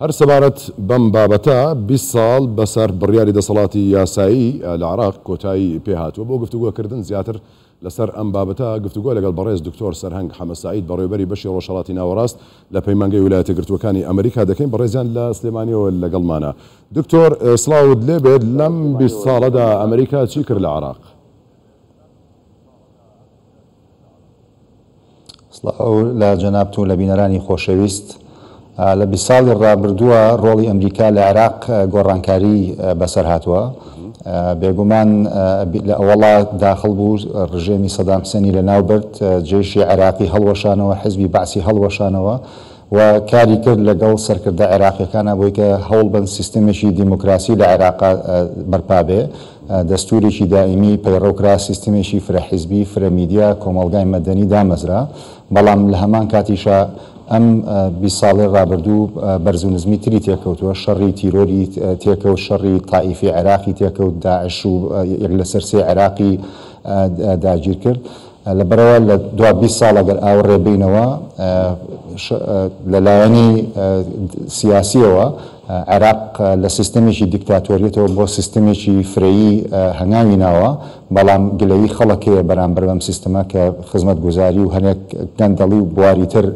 هەر سەبارەت بەم بابەتە 20 ساڵ بەسەر بڕیاری دەسەڵاتی یاسایی لە عێراق کۆتایی پێهاتوە. بۆ گفتوگۆکردن زیاتر لەسەر ئەم بابەتە گفتوگۆ لەگەڵ بەڕێز دکتۆر سەرهەنگ حەمەد سەعید بەڕێوەبەری بەشی ڕۆژهەڵاتی ناوەڕاست لە پەیمانگەی ویلایەتە گرتووەکانی ئەمریکا دەکەین. بەڕێزیان لە سلێمانیەوە لەگەڵمانە. دکتۆر سڵاوت لێبێت لەم 20 ساڵەدا ئەمریکا چی کرد لە عێراق؟ سڵاو لە جەنابتون لە بینەرانی خۆشەویست. لە 20 ساڵی ڕابردووە ڕۆڵی ئەمریکا لە عێراق گۆڕانکاری بەسەر هاتووە. بێگومان لە ئەوەڵا داخل بوو ڕژێمی سەدام حوسێنی لە ناوبرد، جێشی عێراقی هەڵوەشانەوە، حزبی بەعسی هەڵوەشانەوە و کاری کرد لەگەڵ سەرکردە عێراقیەکانە بۆی کە هەوڵ بن سیستەمێکی دیموکراسی لە عێراق بەرپا بێ، دەستوریی دائیمی پەیڕەوکرا، سیستەمێکی فرەحیزبی، فرەمیدیا، کۆمەڵگای مەدەنی دامەزرا. بەڵام لە هەمان کاتیشە ئەم 20 ساڵی ڕابردوو بەرز و نزمی تری تێکەوتووە، شەڕی تیرۆری تێکەوت، شەڕی تائیفی عێراقی تێکەوت، داعش و یەک لە سەرسێ عێراقی داگیر کرد. لەبەرەوە لە دوا 20 ساڵ ئەگەر ئاوەڕێ بینەوە لەلایەنی سیاسیەوە عێراق لە سیستەمێکی دیکتاتۆریەتەوە بۆ سیستەمێکی فرەیی هەنگاوی ناوە، بەڵام گلەوی خەڵکەیە بەرامبەر بەم سیستەمە کە خزمەتگوزاری و هەنێک گەندەڵی و بواری تر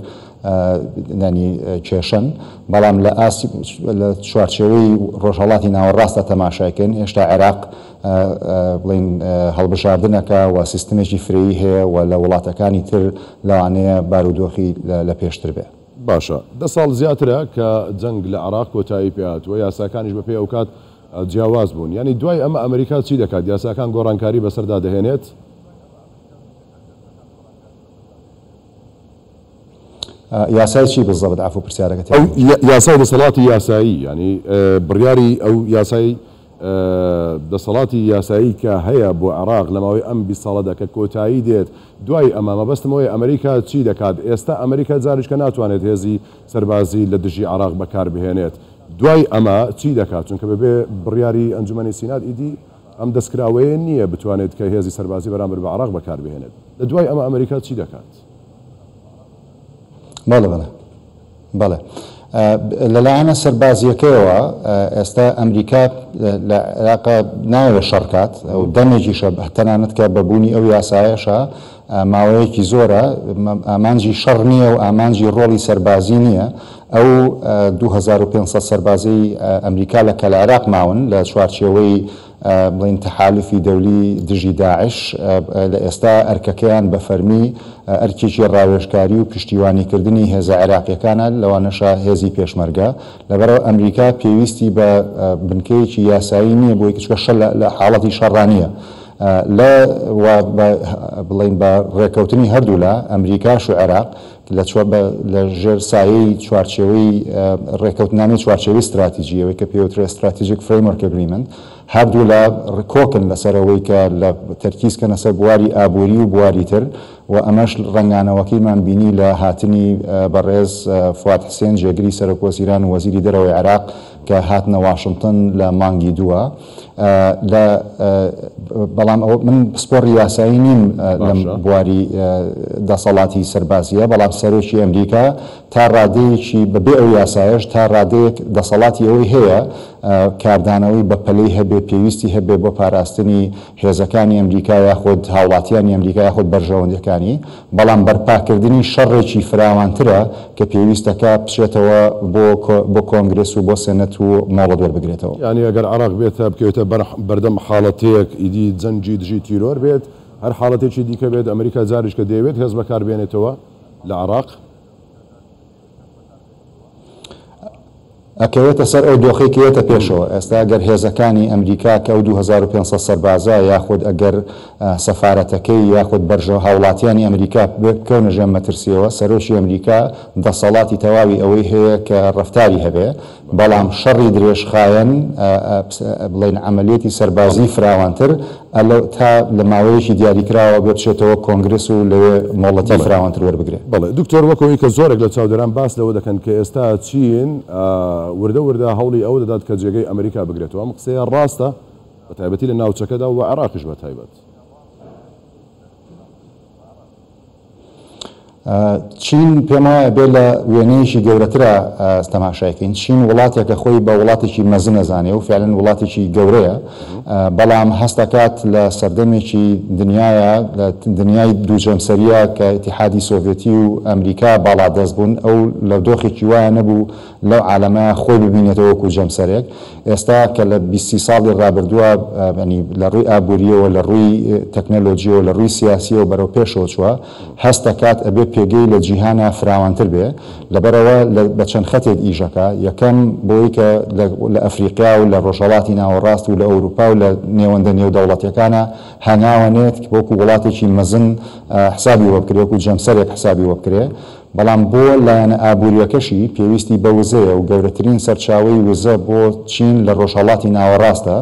کێشن. بەڵام لە چوارچێوەی ڕۆژهەڵاتی ناوەڕاستە تەماشاکەن هێشتا عێراق بڵین هەڵبژاردنەکە و سیستمێکی فرەیی هەیە و لە وڵاتەکانی تر لەوانەیە بارودۆخی لە پێشتر بێ. باشە، 10 ساڵ زیاترە کە جەنگ لە عێراق کۆتایی پێهاتووە، یاساکانیش بەپێ ئەو کات جیاواز بوون. یعنی دوای ئەمە ئەمریکا چی دەکات؟ یاساکان گۆڕانکاری بەسەردا دەهێنێت؟ یاسای چی بزەبت عفو پرسیارەکەت؟ یاسای دەسەڵاتی یاسایی، ینی بڕیاری ئەو یاسای دەسەڵاتی یاسایی کە هەیە بۆ عێراق لە ماوەی ئەم 20 ساڵەدا کە کۆتایی دێت. دوای ئەمە مەبەستمەوەی ئەمریکا چی دەکات؟ ئێستا ئەمریکا جاریشکە ناتوانێت هێزی سەربازی لە دژی عێراق بەکار بهێنێت. دوای ئەمە چی دەکات؟ چونکە بەبێ بڕیاری ئەنجومەنی سینات ئیدی ئەم دەستکراوەیە نییە بتوانێت کە هێزی سەربازی بەرامبەر بە عێراق بەکار بهێنێت. لە دوای ئەمە ئەمریکا چی دەکات؟ بەڵێ لەلایەنە سەربازیەکەیەوە ئێستا ئەمریکا لە عێراق ناوێ شەڕکات و دەمێکیشە تەنانەت کە بەبوونی ئەو یاسایەشە ماوەیەکی زۆرە ئامانجی شەڕ نییە و ئامانجی ڕۆڵی سەربازی نییە. ئەو 2500 سەربازی ئەمریکا لە کە لە عێراق ماون لە چوارچێوەی بڵین تەحالوفی دەولی دژی داعش لە ئێستا ئەرکەکەیان بە فەرمی ئەرکێکی ڕاوێژکاری و پشتیوانیکردنی هێزە عێراقیەکانە، لەوانەشە هێزی پێشمەرگە. لەبەرەوە ئەمریکا پێویستی بە بنکەیەکی یاسایی نییە بۆی کچکە لە حاڵەتی شەڕانیە. بڵین بە ڕێکەوتنی هەردوو لە ئەمریکاش و عێراق لە ژێر سایەی چوارچێوەی ڕێکەوتنامەی چوارچێوەی استراتیژیەوەی کە پێوترێت ستراتیژیک فریمورک ئەگریمنت، هەردوو لە کۆکن لەسەرەوەی کە لە تەرکیزکەنە سەر بواری ئابووری و بواری تر و ئەمەش ڕنگانەوەکیمان بینی لە هاتنی بەڕێز فواد حسێن جێگری سەرۆکوەزیران و وەزیری دەرەوەی عێراق کە هاتنە واشنگتن لە مانگی دووە. بەڵام من پسپۆڕی یاسایی نیم لەم بواری دەسەڵاتی سەربازیە، بەڵام سەرۆکی ئەمریکا تا ڕادەیەکی بەبێ ئەو یاسایش تا ڕادەیەک دەسەڵاتی ئەوەی هەیە کاردانەوەی بە پەلەی هەبێ پێویستی هەبێ بۆ پاراستنی هێزەکانی ئەمریکا یاخود هاوڵاتیانی ئەمریکا یاخود بەرژەوەندەکانی، بەڵام بەرپاکردنی شەڕێکی فراوانترە کە پێویستەکە بچێتەوە بۆ کۆنگرس و بۆ سێنەت و مۆڵەت وەربگرێتەوە. یعنی ئەگەر عێراق بێتە بکەوێتە بەردەم حاڵەتەیەک ئیدی جەنگی دژی تیرۆر بێت، هەر حاڵەتێکی دیکە بێت ئەمریکا جاریش کە دەیەوێت هێز بەکار بێنێتەوە لە عێراق ئەکەوێتە سەر ئەو دۆخی کەوێتە پێشەوە. ئێستا ئەگەر هێزەکانی ئەمریکا کە ئەو 2500 سەربازە یاخود ئەگەر سەفارەتەکەی یاخود بەرژە هاوڵاتیانی ئەمریکا بکەونە ژێر مەترسیەوە، سەرۆکی ئەمریکا دەسەڵاتی تەواوی ئەوەی هەیە کە ڕەفتاری هەبێ، بەڵام شەڕی درێژخایەن بڵین عملیاتی سەربازی فراوانتر تا لە ماوەیەکی دیاریکراوە بچێتەوە کۆنگرس و لەوێ مۆڵەتی فراوانتر وەربگرێت. بەڵێ دکتۆر، وەکەوەی کە زۆرێک لە چاودێران باس لەوە دەکەن کە ئێستا چین وردە هەوڵی ئەوە دەدات کە جێگەی ئەمریکا بگرێتەوە. ئەم قسەیە ڕاستە بە تایبەتی لە ناوچەکەدا و عێراقیش بە تایبەت؟ چین پێم وایە بێ لە وێنەیەکی گەورەترە تەماشایکەین. چین وڵاتێکە خۆی بە وڵاتێکی مەزن ئەزانێ و فعلەن وڵاتێکی گەورەیە، بەڵام هەست دەکات لە سەردەمێکی دنیاە، لە دنیای دووجەمسەریە کە ئیتیحادی سۆڤێتی و ئەمریکا باڵا دەست بوون، ئەو لە دۆخێکی وایە نەبوو لەو عالەمە خۆی ببینێتەوە وەکو جەمسەرێک. ئێستا کە لە 20 ساڵی ڕابردووە لە ڕووی ئابووریەوە، لە ڕووی تەکنەلۆجیەوە، لە ڕووی سیاسیەوە بەرەو پێشەوە چووە، هەست دەکات ئەبێ پێگەی لە جیهانە فراوانتر بێ. لەبەرەوە بە چەند خەتێک ئیژەکە، یەکەم بۆی کە لە ئەفریقا و لە ڕۆژهەڵاتی ناوەڕاست و لە ئەوروپا و لە نێوەندە نێودەوڵەتیەکانە هەنگاوانێت وەکو وڵاتێکی مەزن حسابی وە بکرێت، وەکو جەمسەرێک حسابی وە بکرێت. بەڵام بۆ لایەنە ئابووریەکەشی پێویستی بە وزەیە و گەورەترین سەرچاوەی وزە بۆ چین لە ڕۆژهەڵاتی ناوەڕاستە.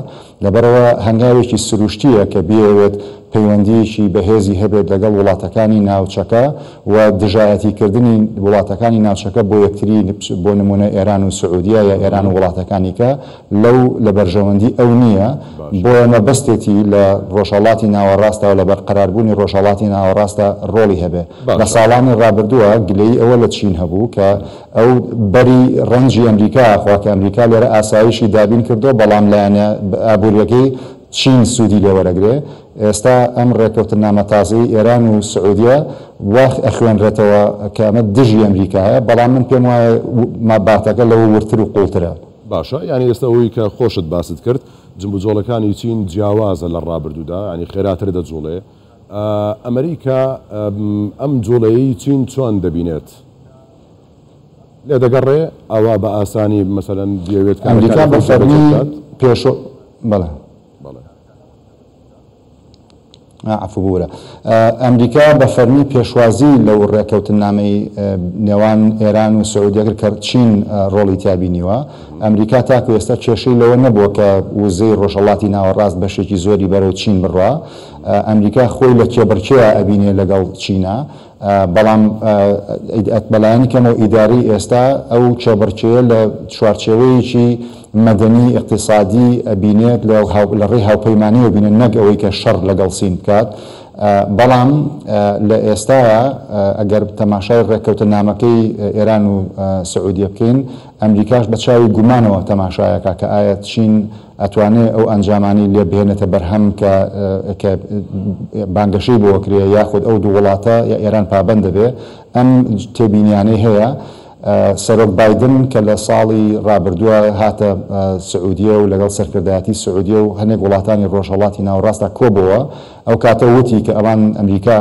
لەبەرەوە هەنگاوێکی سروشتیە کە بێوێت پەیوەندیشی بەهێزی هەبێت لەگەڵ وڵاتەکانی ناوچەکە و دژایەتیکردنی وڵاتەکانی ناوچەکە بۆ یەکتری، بۆ نمونە ئێران و سعودیا یا ئێران و وڵاتەکانی کە لەو لە بەرژەوەندی ئەو نییە، بۆ مەبەستێتی لە ڕۆژهەڵاتی ناوەڕاستە و لە بەرقەراربوونی ڕۆژهەڵاتی ناوەڕاستە ڕۆڵی هەبێ. لە ساڵانی ڕابردووە گلەی ئەوە لە چین هەبوو کە ئەو بەری ڕەنجی ئەمریکا خوا کە ئەمریکا لێرە ئاسایشی دابین کردو، بەڵام لایەنە ئابووریەکەی چین سوودی لێوەرەگرێ. ئێستا ئەم ڕێکەوتنامە تازەی ئێران و سعودیا واخ ئەخوێنرێتەوە کە ئەمە دژی ئەمریکایە، بەڵام من پێم وایە ماباتەکە لەوە ورتر و قوڵترە. باشە، یعنی ئێستا ئەوەی کە خۆشت باست کرد، جنبوجۆڵەکانی چین جیاوازە لە ڕابردوودا، ینی خێراتر دەجوڵێ. ئەمریکا ئەم جوڵەیەی چین چۆن دەبینێت؟ لێ دەگەڕێ ئەوە بە ئاسانی مەسەلەن دەوێت ئەمریکا بە فەرمی پێشۆ بەڵێ عفوبورە ئەمریکا بە فەرمی پێشوازی لەو ڕێکەوتنامەی نێوان ئێران و سعودیەکرد کە چین ڕۆڵی تابینیوە. ئەمریکا تاکو ئێستا کێشەی لەوە نەبووە کە وزەی ڕۆژهەڵاتی ناوەڕاست بەشێکی زۆری بەرەو چین بڕوا. ئەمریکا خۆی لە کێبڕکێ ئەبینێ لەگەڵ چینە، بەڵام بەلایەنی کەمەوە ئیداری ئێستا ئەو کێبڕکێیە لە چوارچێوەیەکی مەدەنی اقتصادی ئەبینێت لە ڕێی هاوپەیمانی وبینێت، نەک ئەوەی کە شەڕ لەگەڵ سین بکات. بەڵام لە ئێستاە ئەگەر تەماشای ڕێکەوتنامەکەی ئێران و سعودیە بکەین، ئەمریکاش بە چاوی گومانەوە تەماشایەکە کە ئایا چین ئەتوانێت ئەو ئەنجامانی لێ بهێنێتە بەرهەم کە بانگەشەی بۆ کرێ، یاخود ئەو دوو وڵاتە یا ئێران پابەند دەبێ. ئەم تێبینیانەی هەیە. سەرۆک بایدن کە لە ساڵی ڕابردووە هاتە سعودیە و لەگەڵ سەرکردایەتی سعودیە و هەنێک وڵاتانی ڕۆژهەڵاتی ناوەڕاستە کۆبەوە، ئەو کاتە وتی کە ئەوان ئەمریکا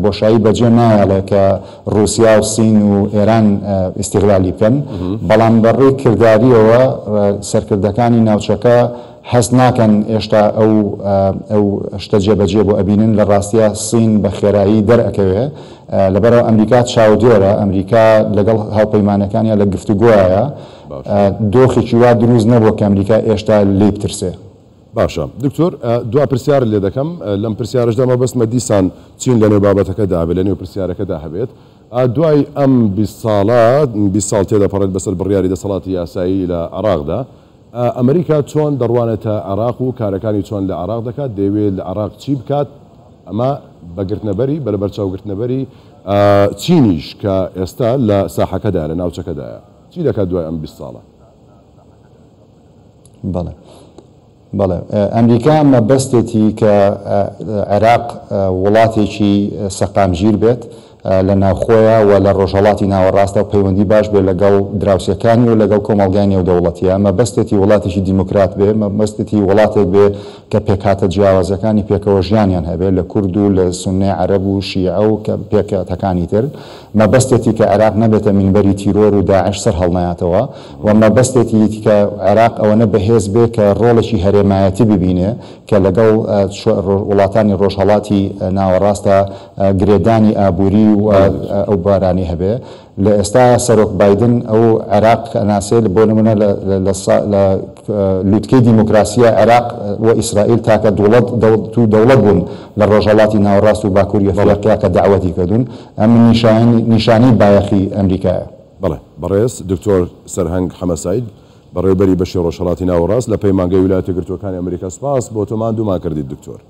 بۆشایی بەجێ نایڵێ کە رووسیا و سین و ئێران ئیستیغلالی بکەن، بەڵام بەڕێی کردداریەوە سەرکردەکانی ناوچەکە هەست ناکەن ئێشتا ئەو شتە جێبەجێ بۆ ئەبینن. لە ڕاستیە سین بە خێرایی دەرئەکەوێ، لەبەرەوە ئەمریکا چاودێرە، ئەمریکا لەگەڵ هاوپەیمانەکانیان لە گفتوگوایە، دۆخێکی وا دروست نەبووە کە ئەمریکا ئێشتا لێ بترسێ. باشە دکتۆر، دوا پرسیار لێ دەکەم. لەم پرسیارشدا مەبەستمە دیسان چین لە نێو بابەتەکەدا هەبێت، لە نێو پرسیارەکەدا هەبێت. دوای ئەم 20 ساڵ تێدەپەڕێت بەسەر بڕیاری دەسەڵاتی یاسایی لە عێراقدا، ئەمریکا چۆن دەڕوانێتە عێراق و کارەکانی چۆن لە عێراق دەکات، دەیەوێت لە عێراق چی بکات؟ ئەمە بەگرتنەبەری بەرەبەرچاوگرتنەبەری چینیش کە ئێستا لە ساحەکەدا لە ناوچەکەدایە چی دەکات دوای ئەم 20 ساڵە؟ بەڵێ ئەمریکا مەبەستێتی کە عێراق وڵاتێکی سەقامگیر بێت لە ناوخۆیە و لە ڕۆژهەڵاتی ناوەڕاستە و پەیوەندی باش بێ لەگەڵ دراوسەکانی و لەگەڵ کۆمەڵگانی و دەوڵەتیە. مەبەستێتی وڵاتێکی دیموکرات بێ، مەبەستێتی وڵاتێک بێ کە پێکهاتە جیاوازەکانی پێکەوە ژیانیان هەبێ لە کورد و لە سوننی عەرەب و شیعە و پێکهاتەکانی تر. مەبەستێتی کە عێراق نەبێتە مینبەری تیرۆر و داعش سەر هەڵنایەتەوە، و مەبەستێتی کە عێراق ئەوەنە بەهێز بێ کە ڕۆڵێکی هەرێمایەتی ببینێ کە لەگەڵ وڵاتانی ڕۆژهەڵاتی ناوەڕاستە گرێدانی ئابووری و ئەو بارانی هەبێ. لە ئێستا سەرۆک بایدن ئەو عێراق ناسێت بۆ نمونە لە لوتکەی دیموکراسیە عێراق و ئیسرائیل تاکە دەوڵەت بوون لە ڕۆژهەڵاتی ناوەڕاست و باکووری ئەفریقا کە داواتی کردوون. ئەم نیشانی بایەخی ئەمریکایە. بەڵێ بەڕێز دکتۆر سەرهەنگ حەمەساید بەڕێوەبەری بەشی ڕۆژهەڵاتی ناوەڕاست لە پەیمانگەی ویلایەتە یەکگرتووەکانی ئەمریکا، سپاس بۆ تۆمان دوومان کردیت دکتۆر.